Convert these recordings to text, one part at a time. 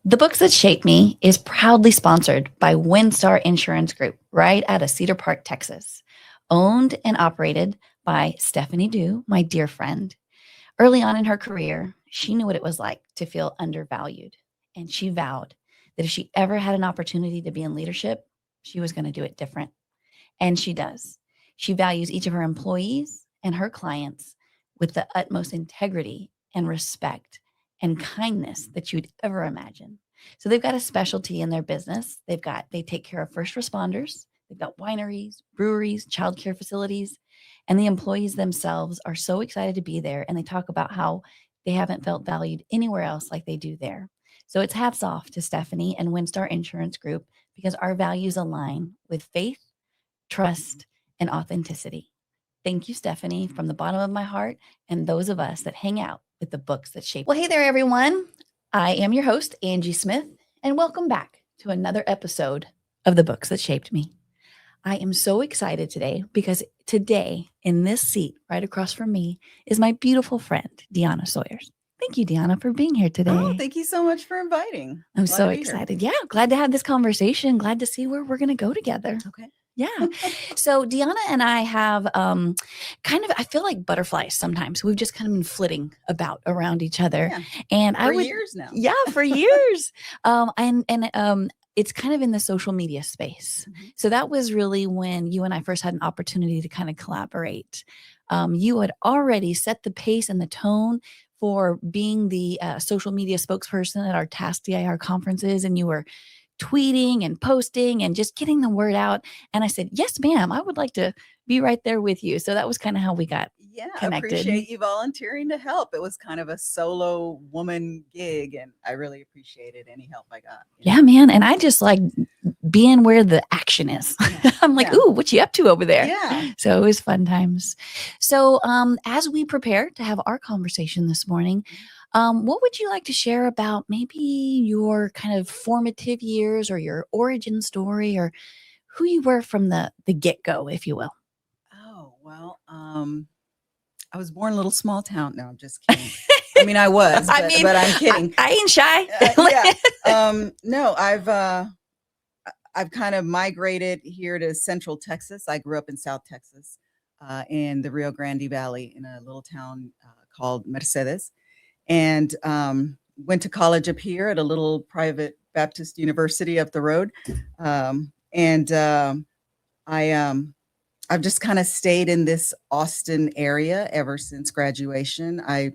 The Books That Shaped Me is proudly sponsored by WinStar Insurance Group, right out of Cedar Park, Texas. Owned and operated by Stephanie Dew, my dear friend. Early on in her career, she knew what it was like to feel undervalued. And she vowed that if she ever had an opportunity to be in leadership, she was going to do it different. And she does. She values each of her employees and her clients with the utmost integrity and respect and kindness that you'd ever imagine. So they've got a specialty in their business. They take care of first responders. They've got wineries, breweries, childcare facilities, and the employees themselves are so excited to be there. And they talk about how they haven't felt valued anywhere else like they do there. So it's hats off to Stephanie and WinStar Insurance Group because our values align with faith, trust, and authenticity. Thank you, Stephanie, from the bottom of my heart and those of us that hang out with the books that shape. Well, hey there, everyone. I am your host, Angie Smith, and welcome back to another episode of The Books That Shaped Me. I am so excited today because today in this seat right across from me is my beautiful friend, Deanna Sawyers. Thank you, Deanna, for being here today. Oh, thank you so much for inviting. I'm so excited. Yeah, glad to have this conversation. Glad to see where we're going to go together. Okay. Yeah. So Deanna and I have I feel like butterflies sometimes. We've just kind of been flitting about around each other. Yeah. And for years now. Yeah, for years. It's kind of in the social media space. Mm-hmm. So that was really when you and I first had an opportunity to kind of collaborate. You had already set the pace and the tone for being the social media spokesperson at our Task DIR conferences, and you were tweeting and posting and just getting the word out. And I said, yes, ma'am, I would like to be right there with you. So that was kind of how we got connected. I appreciate you volunteering to help. It was kind of a solo woman gig, and I really appreciated any help I got. Yeah, man. And I just like being where the action is. Yeah. I'm like, ooh, what you up to over there? Yeah. So it was fun times. So as we prepare to have our conversation this morning, what would you like to share about maybe your kind of formative years or your origin story or who you were from the get-go, if you will? Oh, well, I was born in a little small town. No, I'm just kidding. I mean, I was, but I'm kidding. I ain't shy. No, I've kind of migrated here to Central Texas. I grew up in South Texas, in the Rio Grande Valley in a little town called Mercedes. And went to college up here at a little private Baptist university up the road. I've just kind of stayed in this Austin area ever since graduation. I've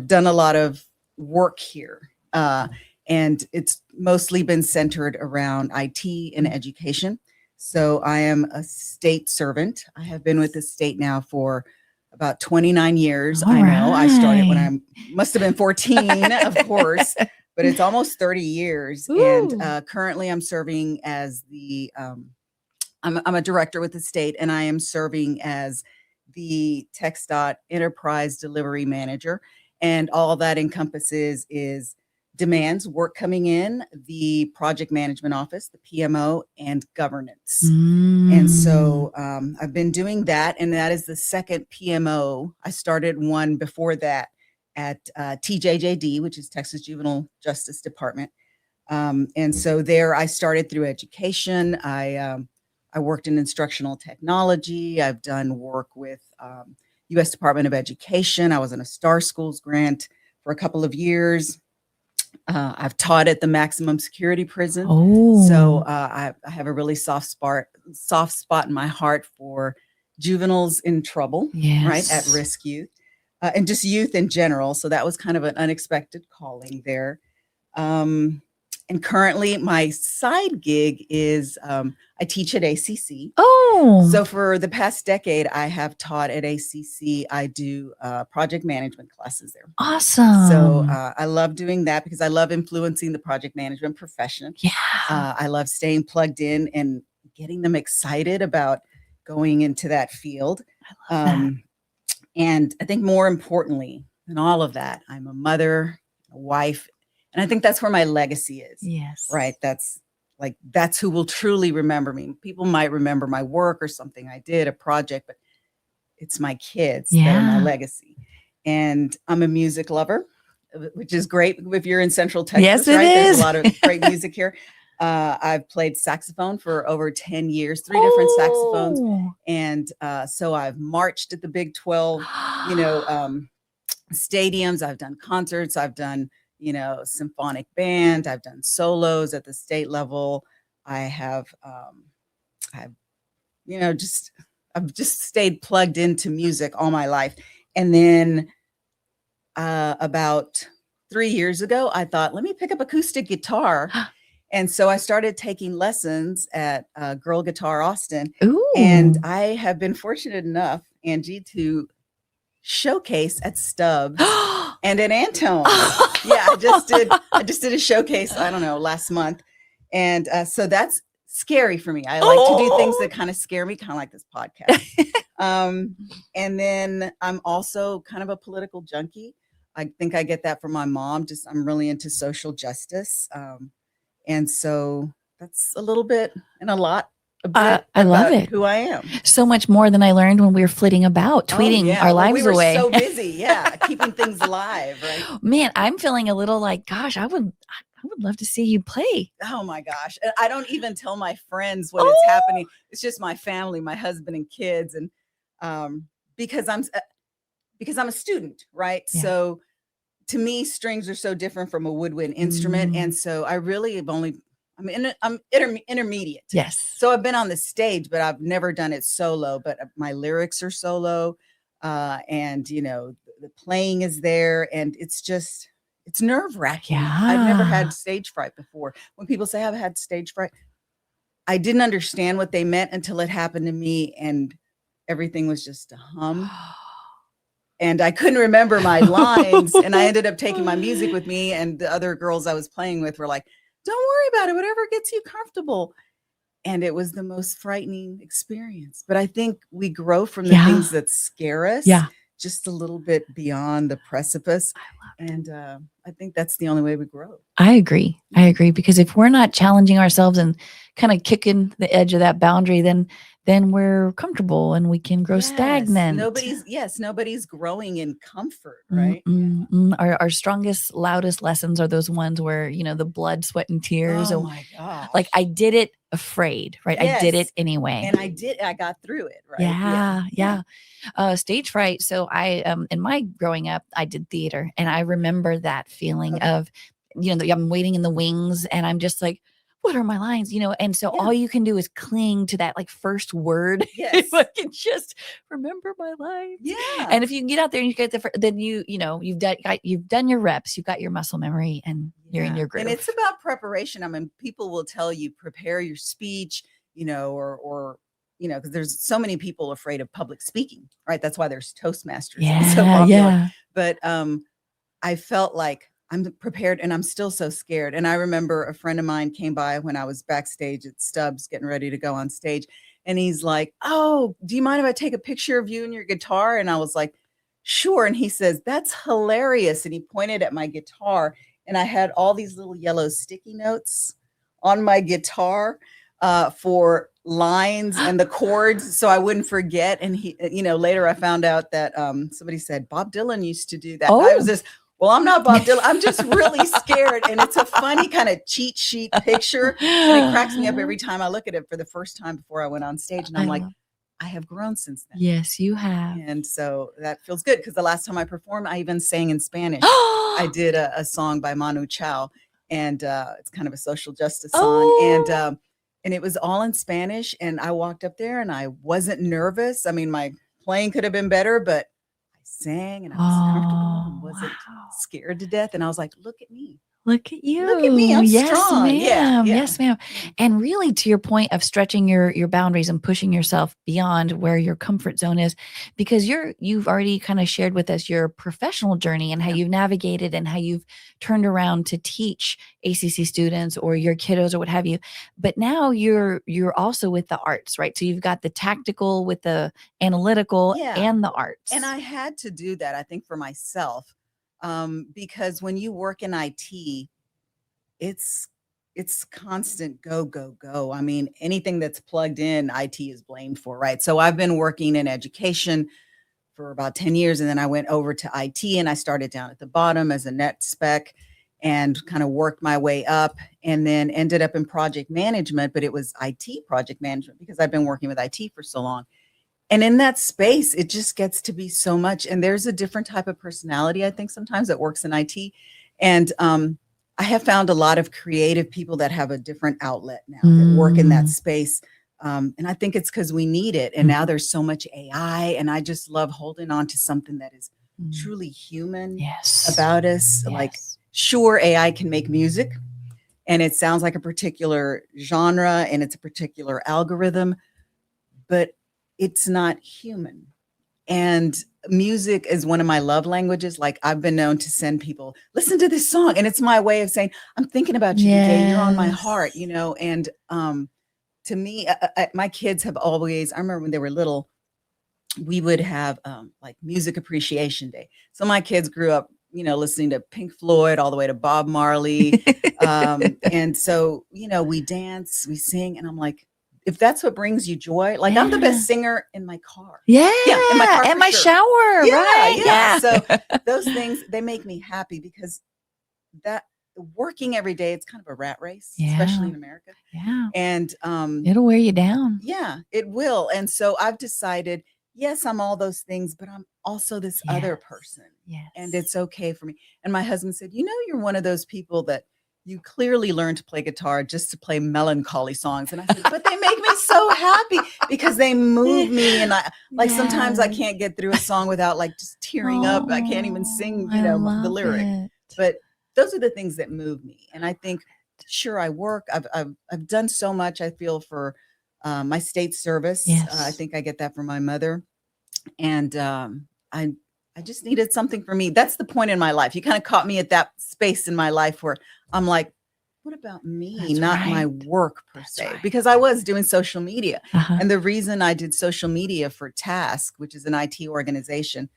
done a lot of work here, and it's mostly been centered around IT and education. So I am a state servant. I have been with the state now for about 29 years. All I know right. I started when I must have been 14, of course, but it's almost 30 years. Ooh. And currently I'm serving as I'm a director with the state, and I am serving as the TxDOT Enterprise Delivery Manager. And all that encompasses is demands, work coming in, the project management office, the PMO, and governance. And so I've been doing that, and that is the second PMO. I started one before that at TJJD, which is Texas Juvenile Justice Department. And so there I started through education. I worked in instructional technology. I've done work with U.S. Department of Education. I was in a Star Schools grant for a couple of years. I've taught at the maximum security prison. So I have a really soft spot in my heart for juveniles in trouble, right? At risk youth, and just youth in general. So that was kind of an unexpected calling there. And currently my side gig is I teach at ACC. So for the past decade, I have taught at ACC. I do project management classes there. Awesome. So I love doing that because I love influencing the project management profession. Yeah. I love staying plugged in and getting them excited about going into that field. I love that. And I think more importantly than all of that, I'm a mother, a wife, and I think that's where my legacy is. Yes. Right. That's who will truly remember me. People might remember my work or something I did, a project, but it's my kids that are my legacy. And I'm a music lover. which is great if you're in Central Texas, Yes, it right? There's is. a lot of great music here. I've played saxophone for over 10 years, 3 different saxophones. Oh. And so I've marched at the Big 12, you know, stadiums. I've done concerts. I've done, you know, symphonic band. I've done solos at the state level. I've, you know, I've just stayed plugged into music all my life. And then about 3 years ago, I thought, let me pick up acoustic guitar. And so I started taking lessons at Girl Guitar Austin. Ooh. And I have been fortunate enough, Angie, to showcase at Stubbs and at Antone. Yeah, I just did a showcase, I don't know, last month. And so that's scary for me. I like to do things that kind of scare me, kind of like this podcast. And then I'm also kind of a political junkie. I think I get that from my mom. I'm really into social justice. And so that's a little bit and a lot. I love it. Who I am. So much more than I learned when we were flitting about, tweeting our lives we were away. So busy, yeah, keeping things alive, right? Man, I'm feeling a little like, gosh, I would love to see you play. Oh my gosh, I don't even tell my friends when it's happening. It's just my family, my husband and kids, and because I'm a student, right? Yeah. So to me, strings are so different from a woodwind instrument, and so I really have I'm intermediate. Yes. So I've been on the stage, but I've never done it solo. But my lyrics are solo, and you know the playing is there, and it's nerve-wracking. Yeah. I've never had stage fright before. When people say I've had stage fright, I didn't understand what they meant until it happened to me, and everything was just a hum. And I couldn't remember my lines, and I ended up taking my music with me, and the other girls I was playing with were like, don't worry about it, whatever gets you comfortable. And it was the most frightening experience. But I think we grow from the things that scare us just a little bit beyond the precipice. And I think that's the only way we grow. I agree. Because if we're not challenging ourselves and kind of kicking the edge of that boundary, then we're comfortable and we can grow stagnant. Nobody's growing in comfort, right? Our strongest, loudest lessons are those ones where, you know, the blood, sweat, and tears. Oh my gosh. Like I did it afraid, right? Yes. I did it anyway. And I got through it, right? Yeah. Stage fright. So I, in my growing up, I did theater, and I remember that feeling of, you know, I'm waiting in the wings and I'm just like, what are my lines? You know, and so all you can do is cling to that like first word. Yes. If I can just remember my lines. Yeah. And if you can get out there and you get then you've done your reps, you've got your muscle memory, and you're in your groove. And it's about preparation. I mean, people will tell you prepare your speech, you know, or you know, because there's so many people afraid of public speaking, right? That's why there's Toastmasters. Yeah, so popular. Yeah. But I felt like I'm prepared, and I'm still so scared. And I remember a friend of mine came by when I was backstage at Stubbs getting ready to go on stage. And he's like, oh, do you mind if I take a picture of you and your guitar? And I was like, sure. And he says, that's hilarious. And he pointed at my guitar, and I had all these little yellow sticky notes on my guitar for lines and the chords, so I wouldn't forget. And he, you know, later I found out that somebody said Bob Dylan used to do that. I was just, well, I'm not Bob Dylan. I'm just really scared. And it's a funny kind of cheat sheet picture. And it cracks me up every time I look at it for the first time before I went on stage. And I'm like, I have grown since then. Yes, you have. And so that feels good, because the last time I performed, I even sang in Spanish. I did a song by Manu Chao, and it's kind of a social justice song. And it was all in Spanish. And I walked up there and I wasn't nervous. I mean, my playing could have been better, but I sang and I was comfortable and wasn't scared to death. And I was like, look at me. Look at you. Look at me. I'm strong. Ma'am. Yeah. Yes, ma'am. And really, to your point of stretching your boundaries and pushing yourself beyond where your comfort zone is, because you've already kind of shared with us your professional journey and how you've navigated and how you've turned around to teach ACC students or your kiddos or what have you. But now you're also with the arts, right? So you've got the tactical with the analytical and the arts. And I had to do that, I think, for myself. Because when you work in IT, it's constant go. I mean, anything that's plugged in, IT is blamed for, right? So I've been working in education for about 10 years. And then I went over to IT, and I started down at the bottom as a net spec and kind of worked my way up, and then ended up in project management, but it was IT project management because I've been working with IT for so long. And in that space, it just gets to be so much. And there's a different type of personality, I think, sometimes that works in IT. And I have found a lot of creative people that have a different outlet now that work in that space. And I think it's because we need it. And now there's so much AI, and I just love holding on to something that is truly human about us. Like, sure, AI can make music, and it sounds like a particular genre, and it's a particular algorithm, but it's not human. And music is one of my love languages. Like, I've been known to send people, listen to this song. And it's my way of saying, I'm thinking about you today. You're on my heart, you know? And to me, my kids have always, I remember when they were little, we would have like music appreciation day. So my kids grew up, you know, listening to Pink Floyd all the way to Bob Marley. And so, you know, we dance, we sing, and I'm like, if that's what brings you joy, like I'm the best singer in my car. In my car, in my shower, right? Yeah. So those things, they make me happy, because that working every day, it's kind of a rat race, especially in America. And it'll wear you down. Yeah, it will. And so I've decided, yes, I'm all those things, but I'm also this other person. And it's okay for me. And my husband said, you know, you're one of those people that you clearly learned to play guitar just to play melancholy songs. And I said, but they make me so happy because they move me. And I like, sometimes I can't get through a song without like just tearing up. I can't even sing, you know, the lyric, but those are the things that move me. And I think, sure, I work, I've done so much, I feel, for my state service. I think I get that from my mother. And I just needed something for me. That's the point in my life. You kind of caught me at that space in my life where I'm like, what about me? Not my work per se, because I was doing social media. And the reason I did social media for Task, which is an IT organization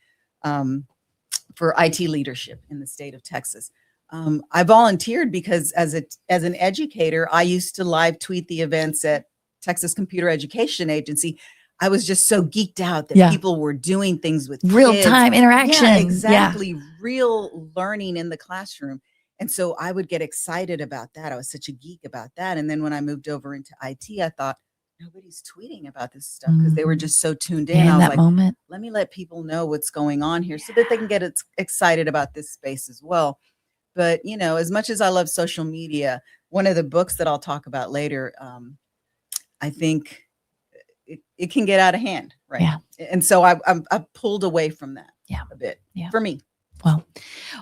for IT leadership in the state of Texas, I volunteered because as an educator, I used to live tweet the events at Texas Computer Education Agency. I was just so geeked out that people were doing things with real-time interaction. Yeah, exactly. Real learning in the classroom. And so I would get excited about that. I was such a geek about that. And then when I moved over into IT, I thought, nobody's tweeting about this stuff, because they were just so tuned in. I was like, let me let people know what's going on here so that they can get excited about this space as well. But, you know, as much as I love social media, one of the books that I'll talk about later, I think it can get out of hand, right? And so I pulled away from that a bit for me.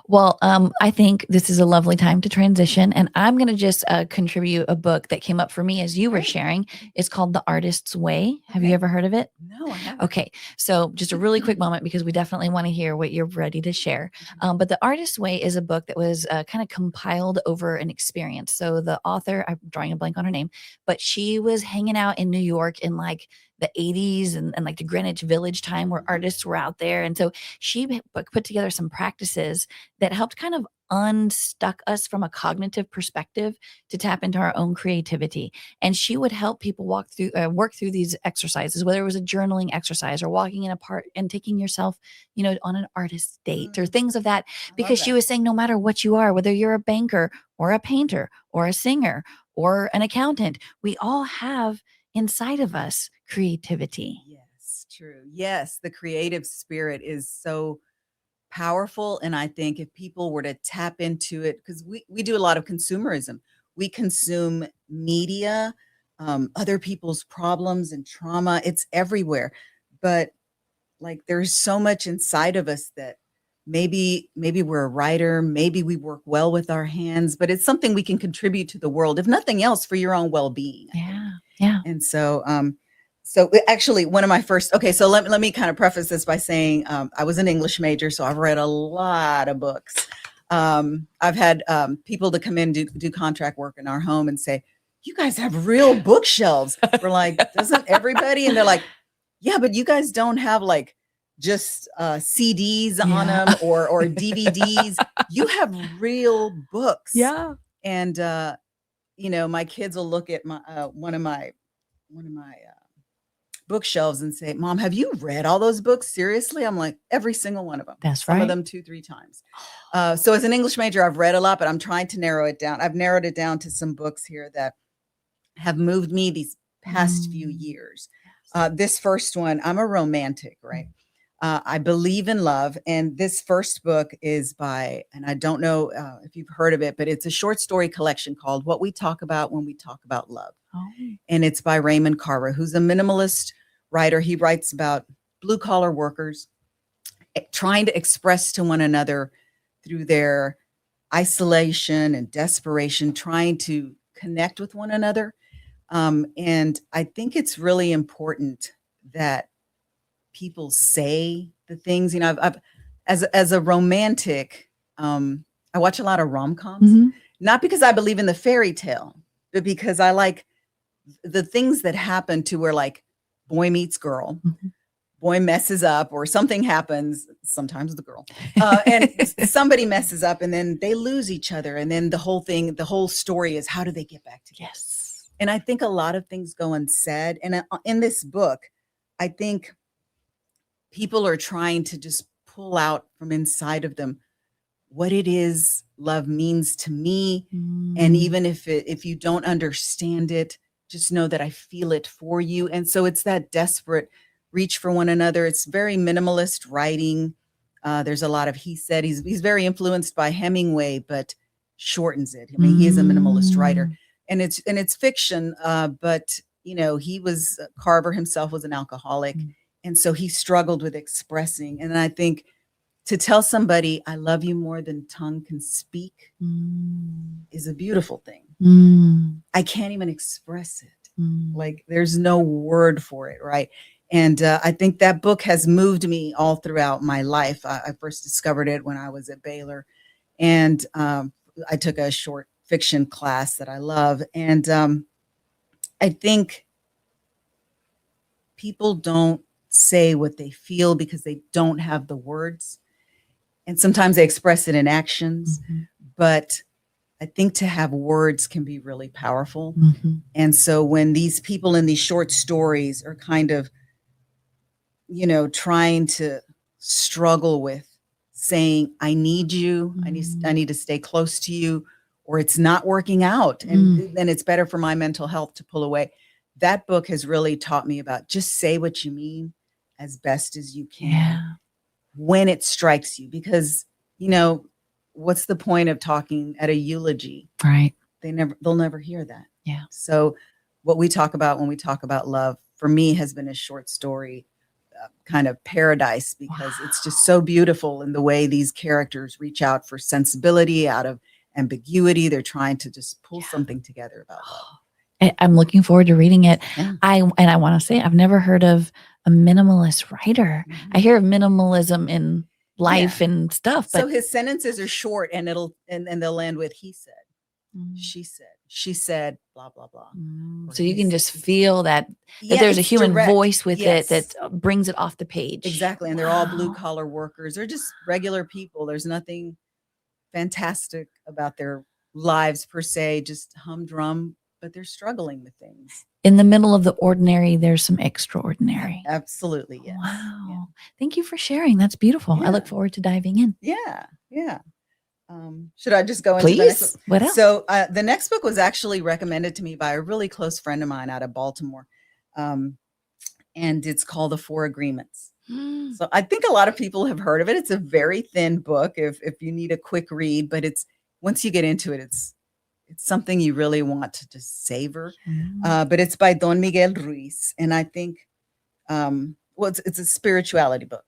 Well, I think this is a lovely time to transition, and I'm going to just contribute a book that came up for me as you were sharing. It's called The Artist's Way. Have you ever heard of it? No, I haven't. Okay, so just a really quick moment, because we definitely want to hear what you're ready to share. But The Artist's Way is a book that was kind of compiled over an experience. So the author, I'm drawing a blank on her name, but she was hanging out in New York in like the 80s and like the Greenwich Village time, where artists were out there. And so she put together some practices that helped kind of unstuck us from a cognitive perspective to tap into our own creativity. And she would help people work through these exercises, whether it was a journaling exercise or walking in a park and taking yourself, you know, on an artist date or things of that, because she was saying, no matter what you are, whether you're a banker or a painter or a singer or an accountant, we all have inside of us creativity. Yes, true. Yes, the creative spirit is so powerful. And I think if people were to tap into it, because we do a lot of consumerism, we consume media, other people's problems and trauma. It's everywhere. But like, there's so much inside of us that maybe we're a writer, maybe we work well with our hands, but it's something we can contribute to the world, if nothing else, for your own well-being. Yeah. And so, so actually one of my first, so let me kind of preface this by saying, I was an English major, so I've read a lot of books. I've had people to come in, do contract work in our home and say, you guys have real bookshelves. We're like, doesn't everybody? And they're like, yeah, but you guys don't have like just CDs on them or DVDs. You have real books. And, you know, my kids will look at my one of my bookshelves and say, Mom, have you read all those books? Seriously? I'm like, every single one of them. That's Some right. of them 2-3 times. So as an English major, I've read a lot, but I'm trying to narrow it down. I've narrowed it down to some books here that have moved me these past few years. This first one, I'm a romantic, right? I believe in love. And this first book is by, and I don't know if you've heard of it, but it's a short story collection called What We Talk About When We Talk About Love. Oh. And it's by Raymond Carver, who's a minimalist writer. He writes about blue collar workers trying to express to one another through their isolation and desperation, trying to connect with one another. And I think it's really important that people say the things, you know, I've as a romantic, I watch a lot of rom-coms, Mhm. not because I believe in the fairy tale, but because I like the things that happen to where like boy meets girl, Mhm. boy messes up or something happens, sometimes the girl, and somebody messes up and then they lose each other. And then the whole story is how do they get back together? Yes. And I think a lot of things go unsaid. And in this book, I think people are trying to just pull out from inside of them what it is love means to me. And even if you don't understand it, just know that I feel it for you. And so it's that desperate reach for one another. It's very minimalist writing. There's a lot of he said. He's very influenced by Hemingway, but shortens it. I mean, he is a minimalist writer, and it's fiction. But you know, Carver himself was an alcoholic, and so he struggled with expressing. And I think to tell somebody I love you more than tongue can speak is a beautiful thing. I can't even express it. Like there's no word for it, right? And I think that book has moved me all throughout my life. I first discovered it when I was at Baylor, and I took a short fiction class that I love. And I think people don't say what they feel because they don't have the words. And sometimes they express it in actions, but I think to have words can be really powerful. And so when these people in these short stories are kind of, you know, trying to struggle with saying, I need you, I need to stay close to you, or it's not working out. And then it's better for my mental health to pull away. That book has really taught me about just say what you mean as best as you can when it strikes you, because, you know, what's the point of talking at a eulogy? Right. They'll never hear that. Yeah. So what we talk about when we talk about love, for me, has been a short story kind of paradise, because it's just so beautiful in the way these characters reach out for sensibility out of ambiguity. They're trying to just pull something together about love. I'm looking forward to reading it. Yeah. I want to say I've never heard of a minimalist writer. I hear of minimalism in life and stuff, but so his sentences are short, and they'll end with he said, she said, blah blah blah. So you can just feel that there's a human voice with it that brings it off the page. Exactly. And they're all blue collar workers. They're just regular people. There's nothing fantastic about their lives per se, just humdrum, but they're struggling with things. In the middle of the ordinary, there's some extraordinary. Absolutely. Yes. Wow. Yeah. Thank you for sharing. That's beautiful. I look forward to diving in. Yeah. Yeah. Should I just go into Please? the next book? What else? So the next book was actually recommended to me by a really close friend of mine out of Baltimore. And it's called The Four Agreements. So I think a lot of people have heard of it. It's a very thin book if you need a quick read, but once you get into it, it's something you really want to just savor. But it's by Don Miguel Ruiz. And I think, it's a spirituality book.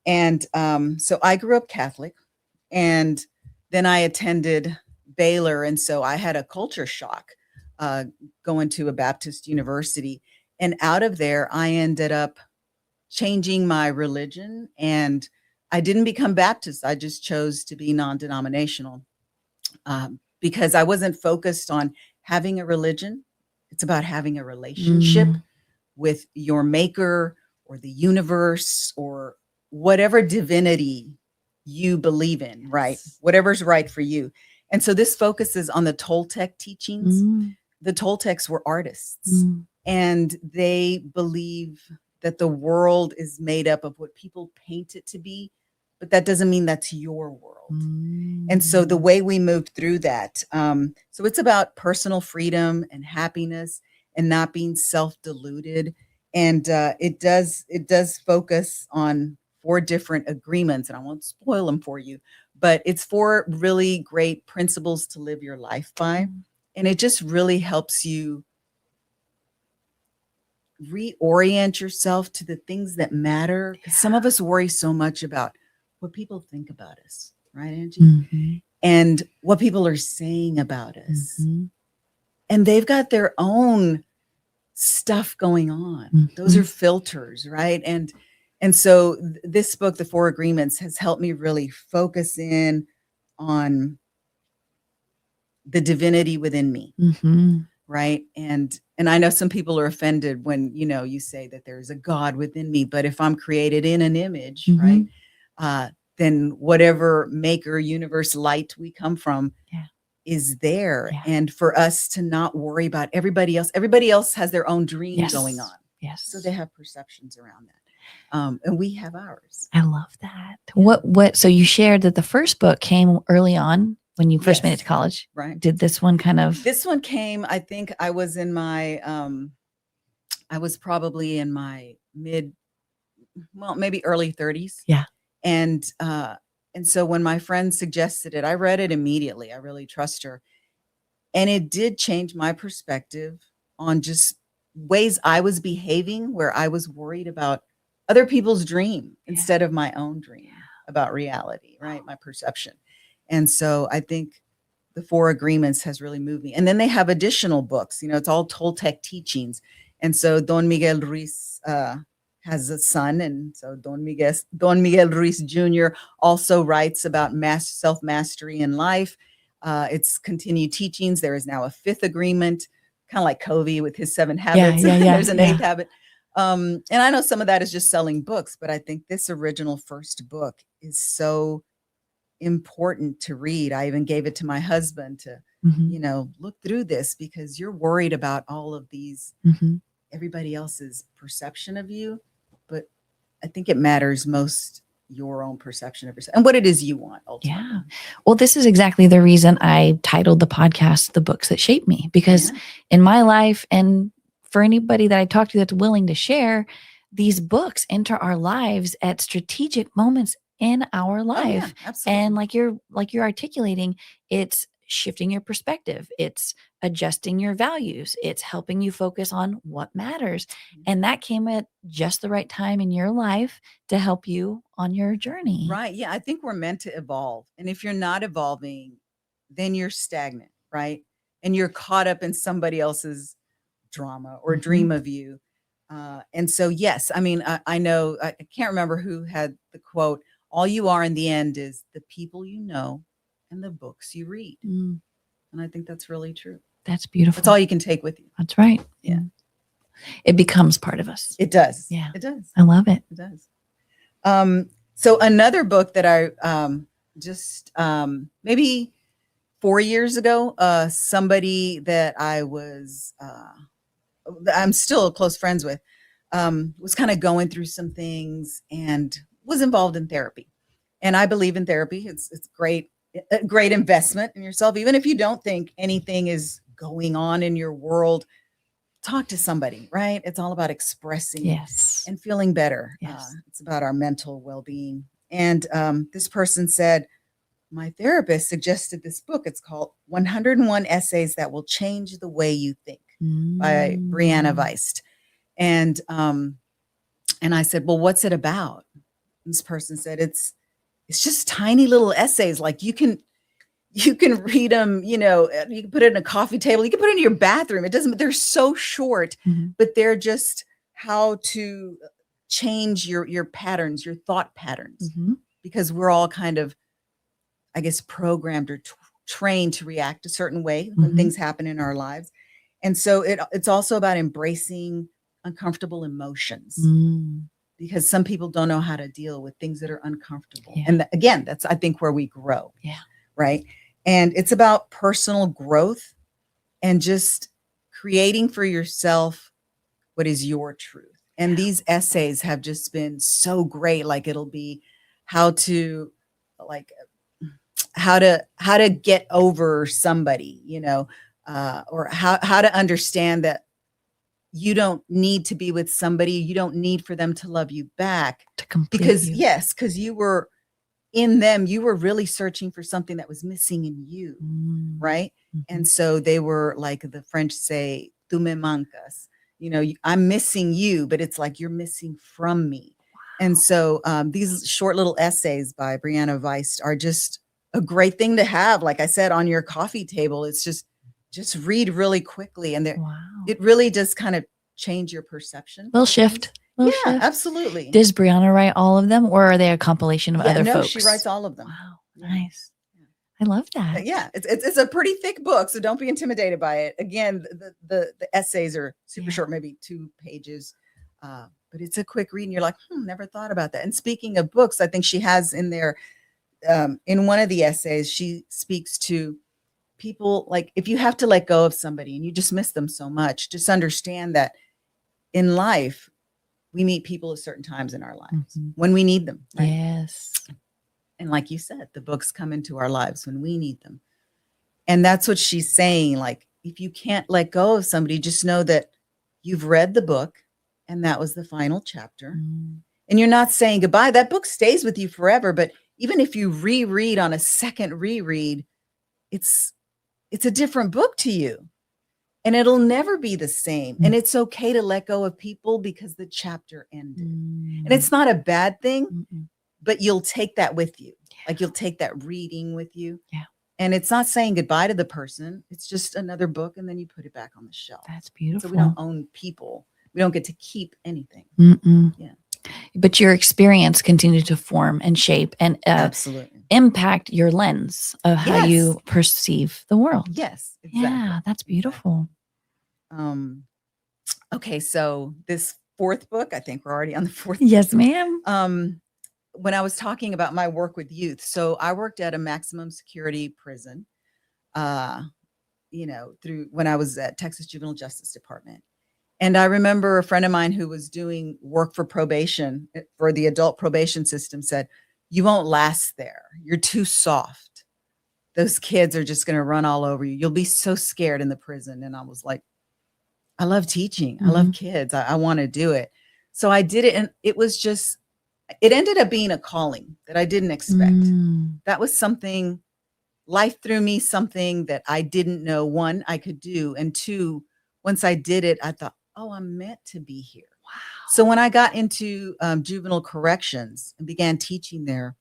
And so I grew up Catholic, and then I attended Baylor. And so I had a culture shock going to a Baptist university. And out of there, I ended up changing my religion. And I didn't become Baptist. I just chose to be non-denominational because I wasn't focused on having a religion. It's about having a relationship with your maker or the universe or whatever divinity you believe in, right? Whatever's right for you. And so this focuses on the Toltec teachings. The Toltecs were artists, and they believe that the world is made up of what people paint it to be, but that doesn't mean that's your world. And so the way we moved through that, so it's about personal freedom and happiness and not being self-deluded. And it does focus on 4 different agreements, and I won't spoil them for you, but it's 4 really great principles to live your life by. And it just really helps you reorient yourself to the things that matter. Because some of us worry so much about what people think about us, right, Angie? And what people are saying about us. And they've got their own stuff going on. Those are filters, right? And so this book, The 4 Agreements, has helped me really focus in on the divinity within me. Right. And I know some people are offended when, you say that there's a God within me, but if I'm created in an image, right, then whatever maker, universe, light we come from is there. And for us to not worry about everybody else has their own dream going on. So they have perceptions around that. And we have ours. I love that. What, so you shared that the first book came early on when you first made it to college, right? Did this one This one came, I think I was in my, I was probably in my maybe early 30s. And so when my friend suggested it, I read it immediately. I really trust her. And it did change my perspective on just ways I was behaving, where I was worried about other people's dream instead of my own dream about reality, right? My perception. And so I think the 4 Agreements has really moved me. And then they have additional books, it's all Toltec teachings. And so Don Miguel Ruiz has a son. And so Don Miguel Ruiz Jr. also writes about self-mastery in life. It's continued teachings. There is now a 5th agreement, kind of like Covey with his 7 habits. There's an 8th habit. And I know some of that is just selling books, but I think this original first book is so important to read. I even gave it to my husband to, look through this, because you're worried about all of these, everybody else's perception of you. But I think it matters most your own perception of yourself and what it is you want ultimately. Well, this is exactly the reason I titled the podcast The Books That Shape Me, because in my life, and for anybody that I talk to that's willing to share, these books enter our lives at strategic moments in our life. And like you're articulating, it's shifting your perspective. It's adjusting your values. It's helping you focus on what matters. And that came at just the right time in your life to help you on your journey. Right. Yeah. I think we're meant to evolve. And if you're not evolving, then you're stagnant, right? And you're caught up in somebody else's drama or dream of you. And so, yes, I mean, I know, I can't remember who had the quote, all you are in the end is the people you know and the books you read. And I think that's really true. That's beautiful. That's all you can take with you. That's right. Yeah. It becomes part of us. It does. Yeah. It does. I love it. It does. So another book that I just maybe 4 years ago, somebody that I'm still close friends with, was kind of going through some things and was involved in therapy. And I believe in therapy. It's great, a great investment in yourself. Even if you don't think anything is going on in your world, talk to somebody, right? It's all about expressing and feeling better. It's about our mental well-being. And this person said, my therapist suggested this book. It's called 101 Essays That Will Change the Way You Think by Brianna Weist. And I said, well, what's it about? And this person said, it's just tiny little essays. Like you can read them, you can put it in a coffee table. You can put it in your bathroom. They're so short, but they're just how to change your patterns, your thought patterns, because we're all kind of, I guess, programmed or trained to react a certain way when things happen in our lives. And so it's also about embracing uncomfortable emotions, because some people don't know how to deal with things that are uncomfortable. And again, that's, I think, where we grow. Right. And it's about personal growth and just creating for yourself what is your truth. And these essays have just been so great. Like it'll be how to like how to get over somebody, or how to understand that you don't need to be with somebody. You don't need for them to love you back To complete because you. yes, because you were in them, you were really searching for something that was missing in you. Right. And so they were like the French say, tu me mancas, I'm missing you, but it's like you're missing from me. And so these short little essays by Brianna Weist are just a great thing to have, like I said, on your coffee table. It's just read really quickly. And it really does kind of change your perception. Little shift. Yeah, absolutely. Does Brianna write all of them, or are they a compilation of other folks? She writes all of them. Wow, nice. I love that. Yeah, it's a pretty thick book, so don't be intimidated by it. Again, the essays are super short, maybe 2 pages, but it's a quick read, and you're like, never thought about that. And speaking of books, I think she has in there, in one of the essays, she speaks to people, like if you have to let go of somebody and you just miss them so much, just understand that in life, we meet people at certain times in our lives when we need them. Right? Yes. And like you said, the books come into our lives when we need them. And that's what she's saying. Like, if you can't let go of somebody, just know that you've read the book and that was the final chapter. And you're not saying goodbye. That book stays with you forever. But even if you reread on a second reread, it's a different book to you. And it'll never be the same. And it's okay to let go of people because the chapter ended. And it's not a bad thing, but you'll take that with you. Like you'll take that reading with you. Yeah. And it's not saying goodbye to the person. It's just another book. And then you put it back on the shelf. That's beautiful. So we don't own people. We don't get to keep anything. Yeah. But your experience continued to form and shape and absolutely impact your lens of how you perceive the world. Yes. Exactly. Yeah, that's beautiful. Okay, so this 4th book, I think we're already on the 4th. Yes, ma'am. When I was talking about my work with youth, so I worked at a maximum security prison, through when I was at Texas Juvenile Justice Department. And I remember a friend of mine who was doing work for probation for the adult probation system said, "You won't last there. You're too soft. Those kids are just going to run all over you. You'll be so scared in the prison." And I was like, I love teaching. I love kids. I want to do it. So I did it. And it ended up being a calling that I didn't expect. That was something, life threw me something that I didn't know, 1, I could do. And 2, once I did it, I thought, oh, I'm meant to be here. Wow. So when I got into juvenile corrections and began teaching there,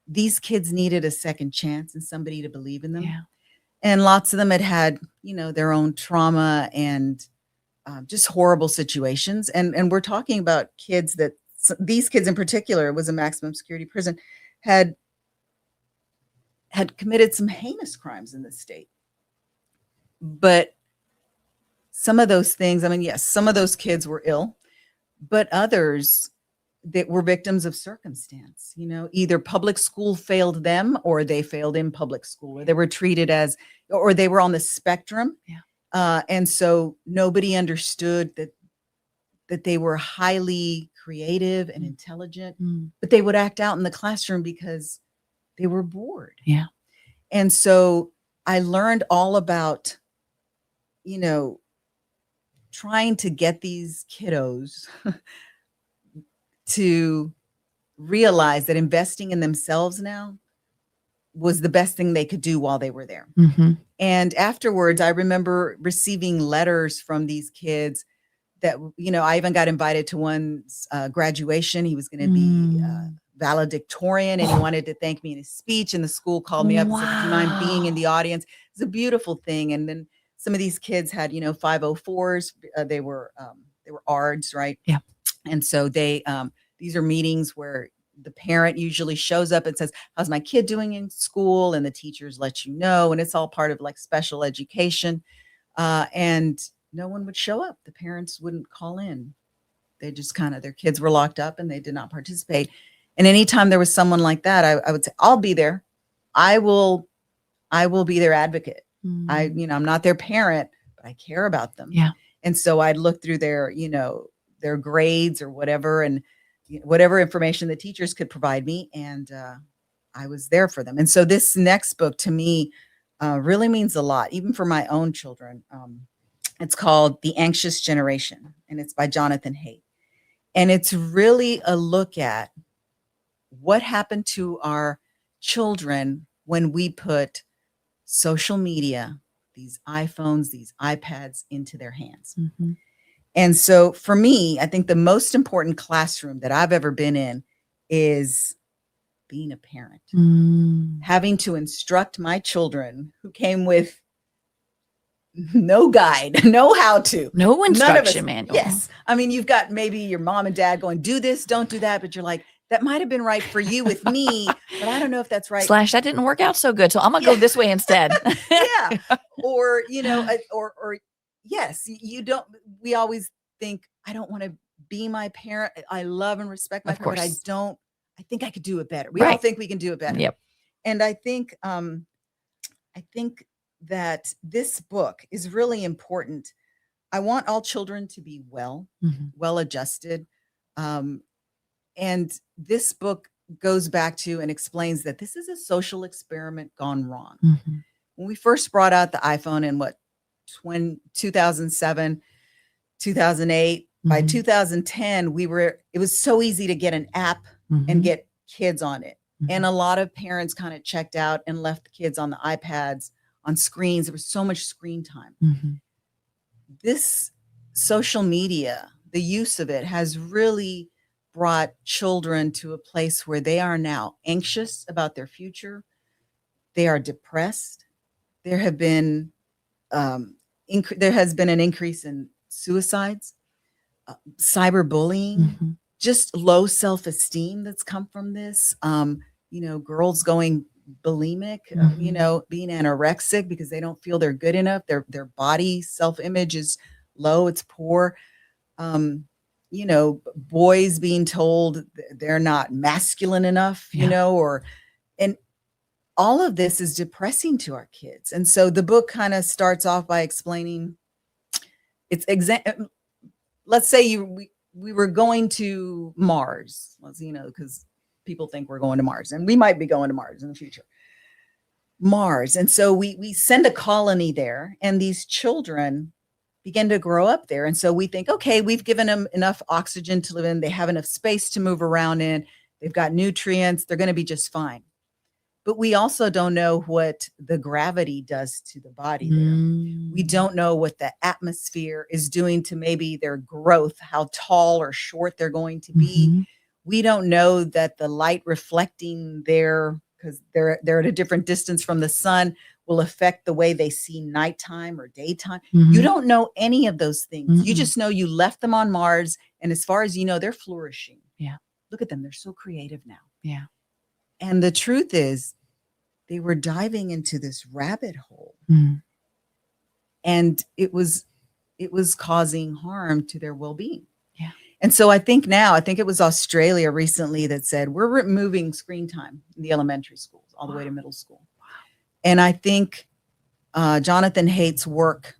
these kids needed a second chance and somebody to believe in them. Yeah. And lots of them had their own trauma and just horrible situations. And we're talking about kids that, these kids in particular, was a maximum security prison, had committed some heinous crimes in the state. But some of those things, yes, some of those kids were ill, but others that were victims of circumstance, either public school failed them or they failed in public school, or they were treated as, or they were on the spectrum. Yeah. And so nobody understood that they were highly creative and intelligent, but they would act out in the classroom because they were bored. Yeah. And so I learned all about, trying to get these kiddos to realize that investing in themselves now was the best thing they could do while they were there. And afterwards, I remember receiving letters from these kids that, I even got invited to one's graduation. He was going to be valedictorian, and he wanted to thank me in his speech. And the school called me up and said, "Do you mind being in the audience?" It's a beautiful thing. And then some of these kids had, 504s. They were ARDs, right? Yeah. And so these are meetings where the parent usually shows up and says, "How's my kid doing in school?" And the teachers let you know. And it's all part of like special education. And no one would show up. The parents wouldn't call in. They just their kids were locked up and they did not participate. And anytime there was someone like that, I would say, "I'll be there. I will be their advocate. I'm not their parent, but I care about them." Yeah. And so I'd look through their, their grades or whatever, and whatever information the teachers could provide me. And I was there for them. And so this next book to me really means a lot, even for my own children. It's called The Anxious Generation, and it's by Jonathan Haidt. And it's really a look at what happened to our children when we put social media, these iPhones, these iPads into their hands. Mm-hmm. And so for me, I think the most important classroom that I've ever been in is being a parent, having to instruct my children who came with no guide, no how to, no instruction manual. Yes. I mean, you've got maybe your mom and dad going, do this, don't do that. But you're like, that might have been right for you with me, but I don't know if that's right. / that didn't work out so good. So I'm going to go this way instead. Yeah. Or, or yes, you don't, we always think, I don't want to be my parent. I love and respect my parent, but I think I could do it better. We all think we can do it better. Yep. And I think that this book is really important. I want all children to be well adjusted. And this book goes back to and explains that this is a social experiment gone wrong. Mm-hmm. When we first brought out the iPhone in 2007, 2008, mm-hmm. by 2010, it was so easy to get an app mm-hmm. and get kids on it. Mm-hmm. And a lot of parents kind of checked out and left the kids on the iPads, on screens. There was so much screen time. Mm-hmm. This social media, the use of it has really brought children to a place where they are now anxious about their future. They are depressed. There has been an increase in suicides, cyberbullying, mm-hmm. just low self-esteem that's come from this. Girls going bulimic, mm-hmm. Being anorexic because they don't feel they're good enough. Their body self-image is low. It's poor. Boys being told they're not masculine enough, and all of this is depressing to our kids. And so the book kind of starts off by explaining let's say we were going to Mars, because people think we're going to Mars, and we might be going to Mars in the future. Mars. And so we send a colony there, and these children begin to grow up there. And so we think, okay, we've given them enough oxygen to live in. They have enough space to move around in. They've got nutrients. They're going to be just fine. But we also don't know what the gravity does to the body there. We don't know what the atmosphere is doing to maybe their growth, how tall or short they're going to be. Mm-hmm. We don't know that the light reflecting there, because they're at a different distance from the sun, will affect the way they see nighttime or daytime. Mm-hmm. You don't know any of those things. Mm-hmm. You just know you left them on Mars, and as far as you know, they're flourishing. Yeah. Look at them. They're so creative now. Yeah. And the truth is, they were diving into this rabbit hole. Mm. And it was causing harm to their well-being. Yeah. And so I think it was Australia recently that said, we're removing screen time in the elementary schools all the way to middle school. And I think Jonathan Haidt's work,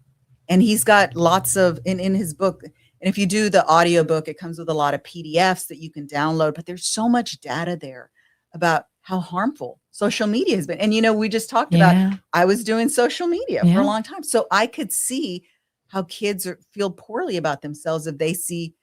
and he's got lots of, in his book, and if you do the audiobook, it comes with a lot of PDFs that you can download, but there's so much data there about how harmful social media has been. And, we just talked about, I was doing social media for a long time. So I could see how kids feel poorly about themselves if they see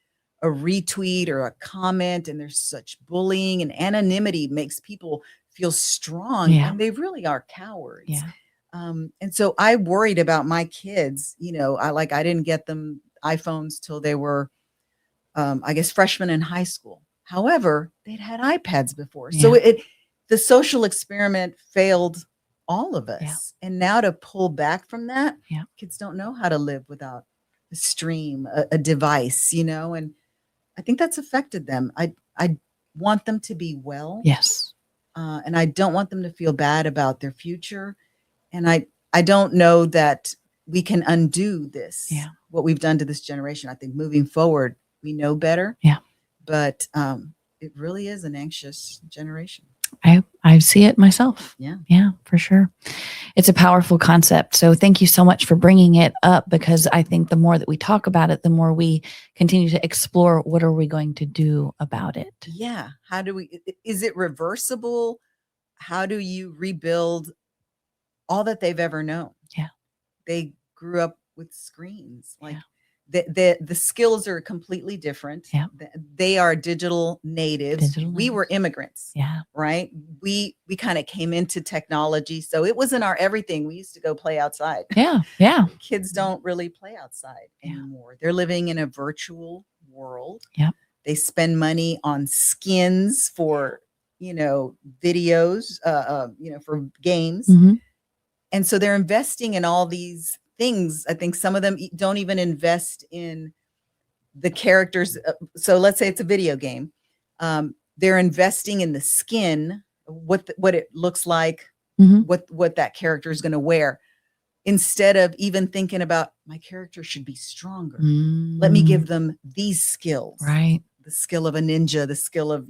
a retweet or a comment, and there's such bullying, and anonymity makes people feel strong, and they really are cowards. Yeah. And so I worried about my kids. I didn't get them iPhones till they were, freshmen in high school. However, they'd had iPads before. Yeah. So the social experiment failed all of us. Yeah. And now to pull back from that, kids don't know how to live without a stream, a device, and I think that's affected them. I want them to be well. Yes. And I don't want them to feel bad about their future. And I don't know that we can undo this, what we've done to this generation. I think moving forward, we know better. Yeah. But it really is an anxious generation. I I see it myself. Yeah. Yeah, for sure. It's a powerful concept. So thank you so much for bringing it up, because I think the more that we talk about it, the more we continue to explore what are we going to do about it. Yeah. How do we, is it reversible? How do you rebuild all that they've ever known? Yeah. They grew up with screens. Like Yeah. the skills are completely different. Yeah. They are digital natives. We were immigrants. Yeah. Right. We kind of came into technology. So it wasn't our everything. We used to go play outside. Yeah. Yeah. Kids don't really play outside anymore. They're living in a virtual world. Yeah. They spend money on skins for, videos, for games. Mm-hmm. And so they're investing in all these things. I think some of them don't even invest in the characters. So let's say it's a video game. They're investing in the skin, what it looks like, Mm-hmm. what that character is going to wear, instead of even thinking about, my character should be stronger. Mm-hmm. Let me give them these skills. Right. The skill of a ninja, the skill of,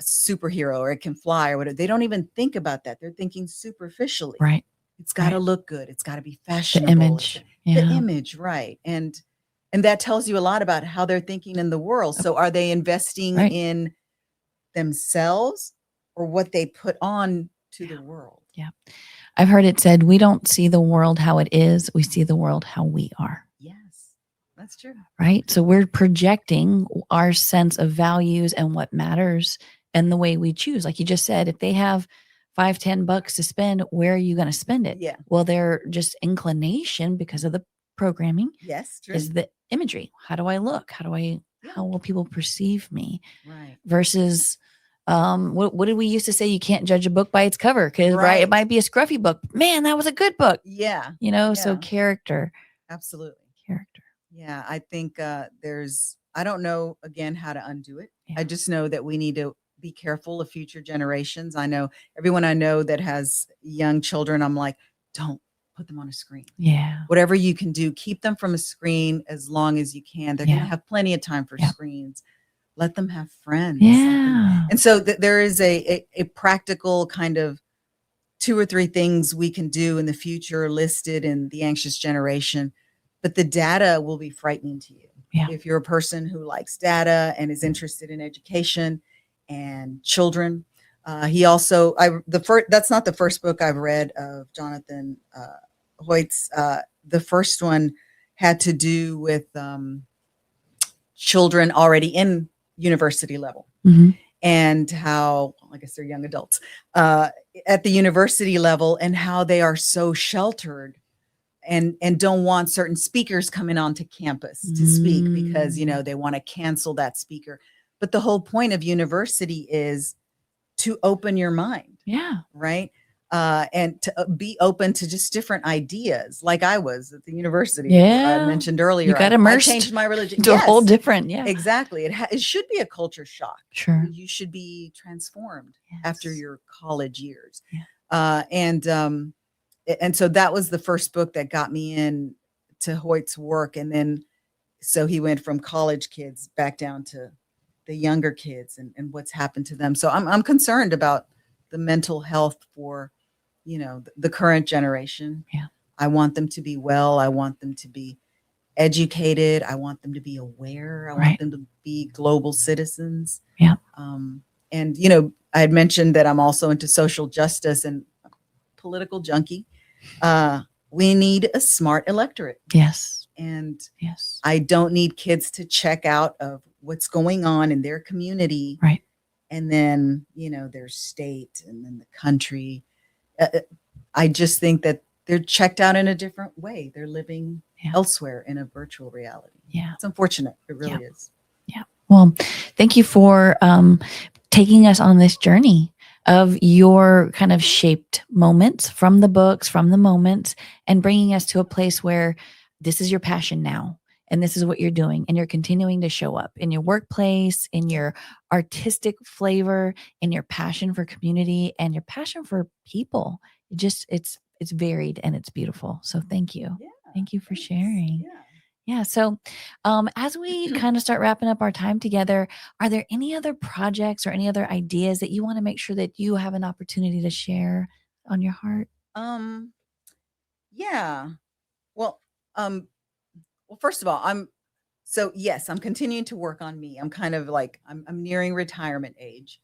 superhero, or it can fly or whatever. They don't even think about that. They're thinking superficially. Right. It's got to look good. It's got to be fashionable. The image. The image, right. And that tells you a lot about how they're thinking in the world. So are they investing in themselves or what they put on to the world? Yeah. I've heard it said, we don't see the world how it is. We see the world how we are. Yes, that's true. Right. So we're projecting our sense of values and what matters and the way we choose. Like you just said, if they have $5-10 to spend, where are you going to spend it? Yeah. Well, their just inclination, because of the programming, yes, true. is the imagery. How do I look? How will people perceive me? Right. Versus, what did we used to say? You can't judge a book by its cover, because right, it might be a scruffy book. Man, that was a good book. Yeah. So character. Absolutely. Character. Yeah. I think I don't know again how to undo it. Yeah. I just know that we need to be careful of future generations. I know everyone I know that has young children, I'm like, don't put them on a screen. Yeah. Whatever you can do, keep them from a screen as long as you can. They're going to have plenty of time for screens. Let them have friends. Yeah. And so there is a practical kind of 2 or 3 things we can do in the future listed in The Anxious Generation, but the data will be frightening to you. Yeah. If you're a person who likes data and is interested in education and children. He also, that's not the first book I've read of Jonathan Hoyt's. The first one had to do with children already in university level. Mm-hmm. And how, I guess they're young adults, at the university level, and how they are so sheltered and don't want certain speakers coming onto campus to speak because, they want to cancel that speaker. But the whole point of university is to open your mind. Yeah. Right. And to be open to just different ideas, like I was at the university. Yeah. I mentioned earlier. You got immersed. I changed my religion to a whole different. Yeah. Exactly. It should be a culture shock. Sure. You should be transformed after your college years. Yeah. And so that was the first book that got me in to Hoyt's work. And then, so he went from college kids back down to the younger kids and what's happened to them. So I'm concerned about the mental health for, the current generation. Yeah. I want them to be well. I want them to be educated. I want them to be aware. I want them to be global citizens. Yeah. And, I had mentioned that I'm also into social justice and political junkie. We need a smart electorate. Yes. And yes, I don't need kids to check out of what's going on in their community. Right. And then, their state and then the country. I just think that they're checked out in a different way. They're living elsewhere in a virtual reality. Yeah. It's unfortunate. It really is. Yeah. Well, thank you for taking us on this journey of your kind of shaped moments from the books, from the moments, and bringing us to a place where this is your passion now. And this is what you're doing. And you're continuing to show up in your workplace, in your artistic flavor, in your passion for community and your passion for people. It's varied and it's beautiful. So thank you. Yeah, thank you for sharing. Yeah. So, as we kind of start wrapping up our time together, are there any other projects or any other ideas that you want to make sure that you have an opportunity to share on your heart? Um, yeah. Well, um, first of all, yes, I'm continuing to work on me. I'm kind of like I'm nearing retirement age.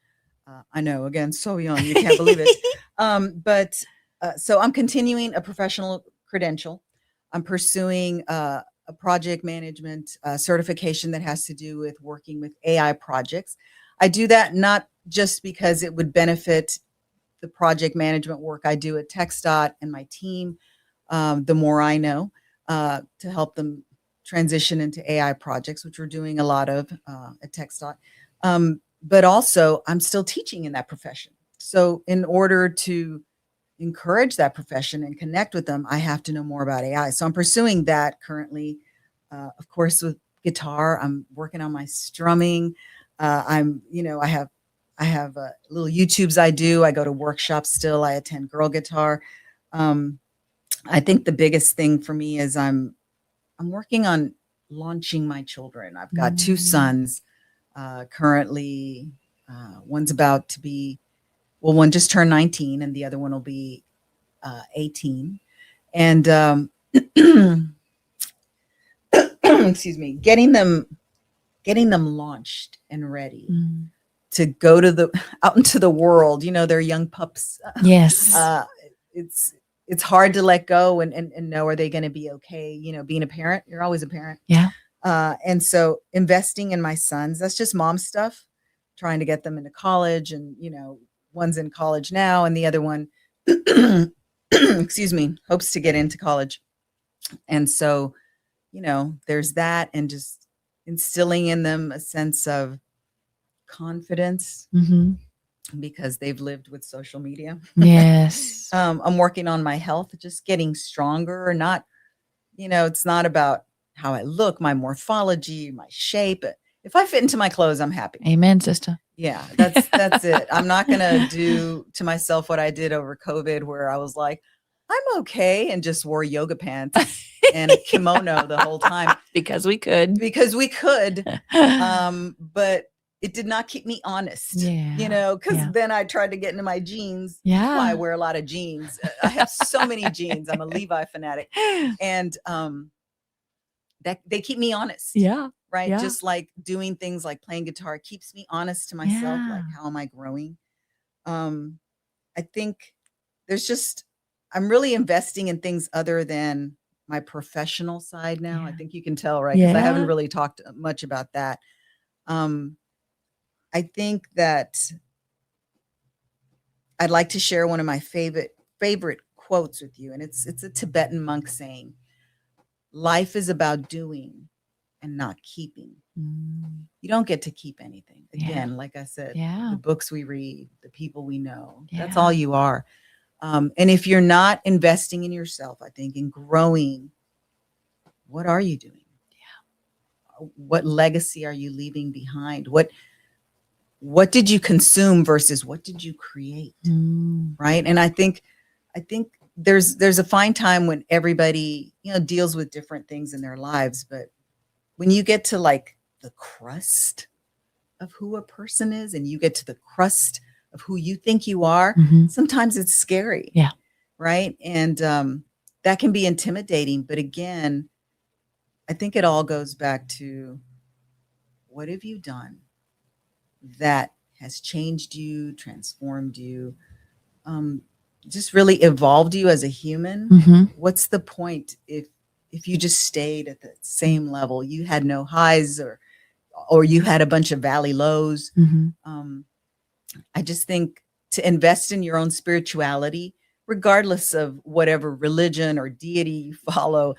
I know, again, so young, you can't believe it. But so I'm continuing a professional credential. I'm pursuing a project management certification that has to do with working with AI projects. I do that not just because it would benefit the project management work I do at TxDOT and my team. The more I know, to help them transition into AI projects, which we're doing a lot of at TxDOT. But also, I'm still teaching in that profession. So, in order to encourage that profession and connect with them, I have to know more about AI. So, I'm pursuing that currently. Of course, with guitar, I'm working on my strumming. I have little YouTubes I do. I go to workshops still. I attend Girl Guitar. Um, I think the biggest thing for me is I'm working on launching my children. I've got two Mm. sons currently. One's about to be, well, one just turned 19, and the other one will be 18. And excuse me, getting them launched and ready Mm. to go to the out into the world. They're young pups. Yes. It's hard to let go and know, are they going to be okay? Being a parent, you're always a parent. Yeah. And so investing in my sons, that's just mom stuff, trying to get them into college. And, one's in college now, and the other one, excuse me, hopes to get into college. And so, there's that, and just instilling in them a sense of confidence Hmm. because they've lived with social media. Yes. I'm working on my health, just getting stronger, not, it's not about how I look, my morphology, my shape. If I fit into my clothes, I'm happy. Amen, sister. Yeah, that's it. I'm not gonna do to myself what I did over COVID, where I was like, I'm okay, and just wore yoga pants and a kimono the whole time Because we could. because we could. But it did not keep me honest. Yeah. Because Yeah. then I tried to get into my jeans. That's why I Yeah. wear a lot of jeans. I have so many jeans. I'm a Levi fanatic, and that they keep me honest. Yeah. Right. Yeah. Just like doing things like playing guitar keeps me honest to myself. Yeah. Like, how am I growing? I think there's just, I'm really investing in things other than my professional side now. I Yeah. think you can tell, right? Because I haven't Yeah. really talked much about that. Um, I think that I'd like to share one of my favorite quotes with you, and it's a Tibetan monk saying, "Life is about doing and not keeping." Mm. You don't get to keep anything. Yeah. Again, like I said, Yeah. the books we read, the people we know, that's Yeah. all you are. And if you're not investing in yourself, I think, in growing, what are you doing? What legacy are you leaving behind? What did you consume versus what did you create? Mm. Right. And I think there's a fine time when everybody, deals with different things in their lives. But when you get to like the crust of who a person is, and you get to the crust of who you think you are, Mhm. sometimes it's scary. Yeah. Right. And that can be intimidating. But again, I think it all goes back to, what have you done that has changed you, transformed you, um, just really evolved you as a human? Mhm. What's the point if you just stayed at the same level? You had no highs, or you had a bunch of valley lows. Mhm. I just think to invest in your own spirituality, regardless of whatever religion or deity you follow,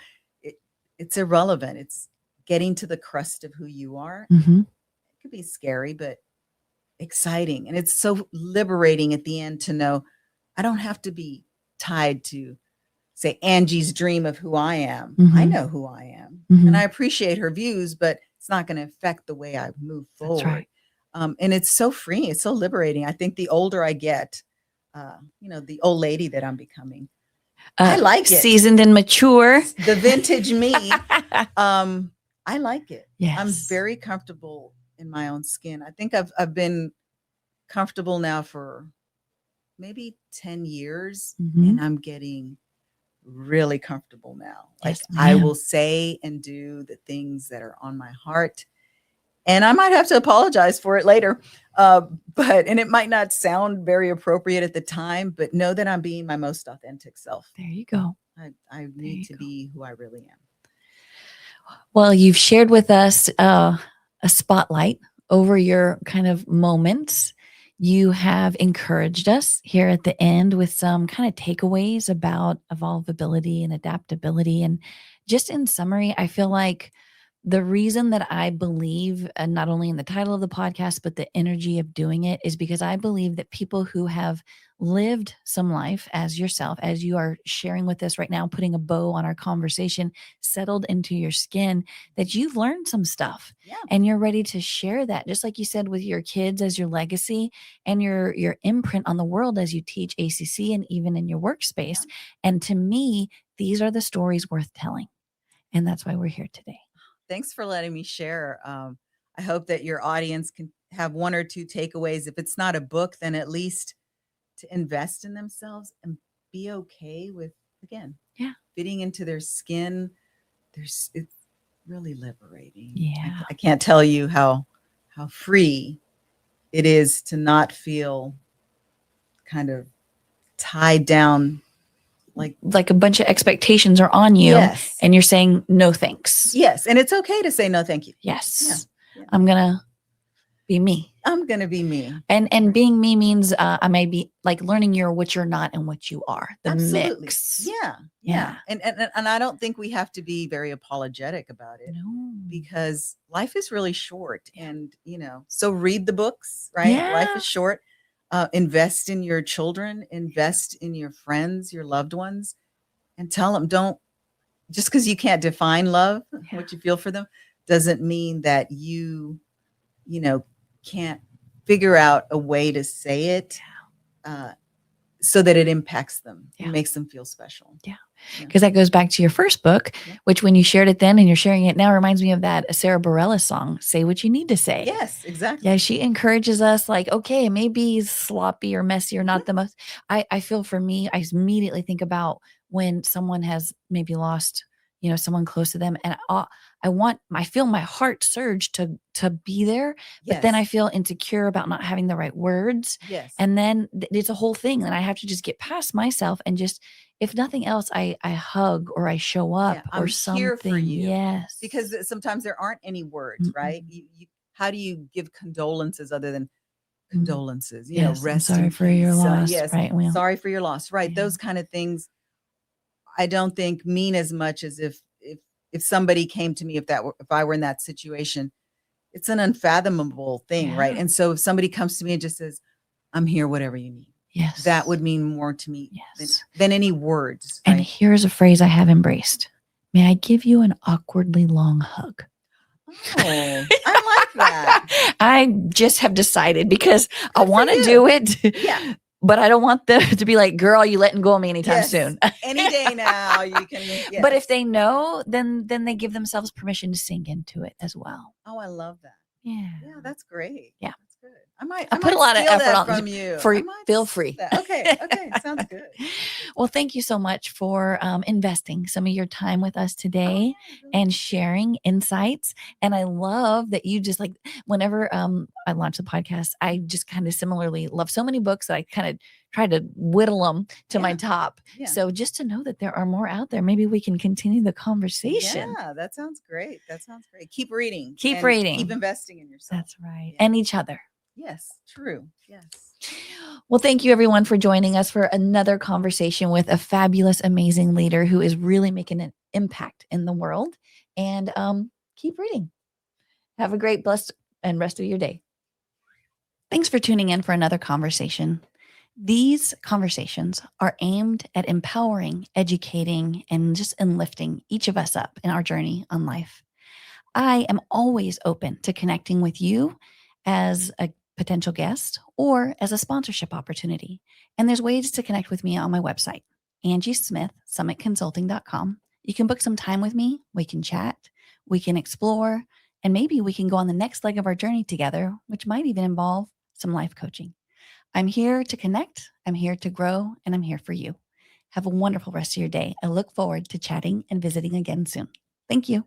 it's irrelevant. It's getting to the crust of who you are. Mhm. It could be scary, but exciting. And it's so liberating at the end to know I don't have to be tied to, say, Angie's dream of who I am. I Mhm. know who I am, and I Mhm. appreciate her views, but it's not going to affect the way I move That's forward. right. And it's so freeing. It's so liberating. I think the older I get, the old lady that I'm becoming, I like it. Seasoned and mature. The vintage me. I like it. Yes. I'm very comfortable in my own skin. I think I've been comfortable now for maybe 10 years, Mhm. and I'm getting really comfortable now. Like, Yes, I ma'am. will say and do the things that are on my heart, and I might have to apologize for it later. And it might not sound very appropriate at the time, but know that I'm being my most authentic self. There you go. I need to be who I really am. Well, you've shared with us a spotlight over your kind of moments. You have encouraged us here at the end with some kind of takeaways about evolvability and adaptability. And just in summary, I feel like the reason that I believe, not only in the title of the podcast, but the energy of doing it, is because I believe that people who have lived some life as yourself, as you are sharing with us right now, putting a bow on our conversation, settled into your skin, that you've learned some stuff. Yeah. And you're ready to share that, just like you said, with your kids as your legacy and your imprint on the world as you teach ACC and even in your workspace. Yeah. And to me, these are the stories worth telling. And that's why we're here today. Thanks for letting me share. I hope that your audience can have one or two takeaways. If it's not a book, then at least to invest in themselves and be okay with, again, fitting into their skin. It's really liberating. Yeah. I can't tell you how free it is to not feel kind of tied down, like a bunch of expectations are on you. Yes. And you're saying no thanks. Yes. And it's okay to say no thank you. Yes. Yeah. I'm gonna be me. I'm gonna be me. And being me means I may be like learning what you're not and what you are. The Absolutely. mix. Yeah. And I don't think we have to be very apologetic about it. No. Because life is really short. And so read the books, right? Yeah. Life is short. Invest in your children, invest in your friends, your loved ones, and tell them, don't, just because you can't define love, what you feel for them, doesn't mean that you can't figure out a way to say it so that it impacts them and makes them feel special. Yeah. Because that goes back to your first book, which when you shared it then and you're sharing it now reminds me of that Sarah Bareilles song, Say What You Need to Say. Yes, exactly. Yeah, she encourages us like, okay, maybe sloppy or messy or not the most. I feel for me, I immediately think about when someone has maybe lost, someone close to them. And I feel my heart surge to be there, but then I feel insecure about not having the right words. Yes. And then it's a whole thing. And I have to just get past myself and just, if nothing else, I hug or I show up or something. Here for you. Yes. Because sometimes there aren't any words, right? How do you give condolences other than condolences? Rest. I'm sorry for your loss. Yes. Right. Well, sorry for your loss. Right. Yeah. Those kind of things I don't think mean as much as if somebody came to me, if I were in that situation. It's an unfathomable thing, right? And so if somebody comes to me and just says, I'm here, whatever you need. Yes. That would mean more to me than any words. Right? And here's a phrase I have embraced. May I give you an awkwardly long hug? Oh, I like that. I just have decided because I want to do it. Yeah. But I don't want them to be like, girl, you letting go of me anytime soon. Any day now you can. Yes. But if they know, then they give themselves permission to sink into it as well. Oh, I love that. Yeah. Yeah, that's great. Yeah. That's good. I put a lot of effort on from you. Feel free. Okay. Sounds good. Well, thank you so much for investing some of your time with us today and sharing insights. And I love that you just like, whenever I launch the podcast, I just kind of similarly love so many books that I kind of try to whittle them to my top. Yeah. So just to know that there are more out there, maybe we can continue the conversation. Yeah, that sounds great. Keep reading. Keep reading. Keep investing in yourself. That's right. Yeah. And each other. Yes, true. Yes. Well, thank you everyone for joining us for another conversation with a fabulous, amazing leader who is really making an impact in the world. And keep reading. Have a great, blessed, and rest of your day. Thanks for tuning in for another conversation. These conversations are aimed at empowering, educating, and just lifting each of us up in our journey on life. I am always open to connecting with you as a potential guest or as a sponsorship opportunity. And there's ways to connect with me on my website. Angie Smith, summitconsulting.com. You can book some time with me. We can chat, we can explore, and maybe we can go on the next leg of our journey together, which might even involve some life coaching. I'm here to connect, I'm here to grow, and I'm here for you. Have a wonderful rest of your day. I look forward to chatting and visiting again soon. Thank you.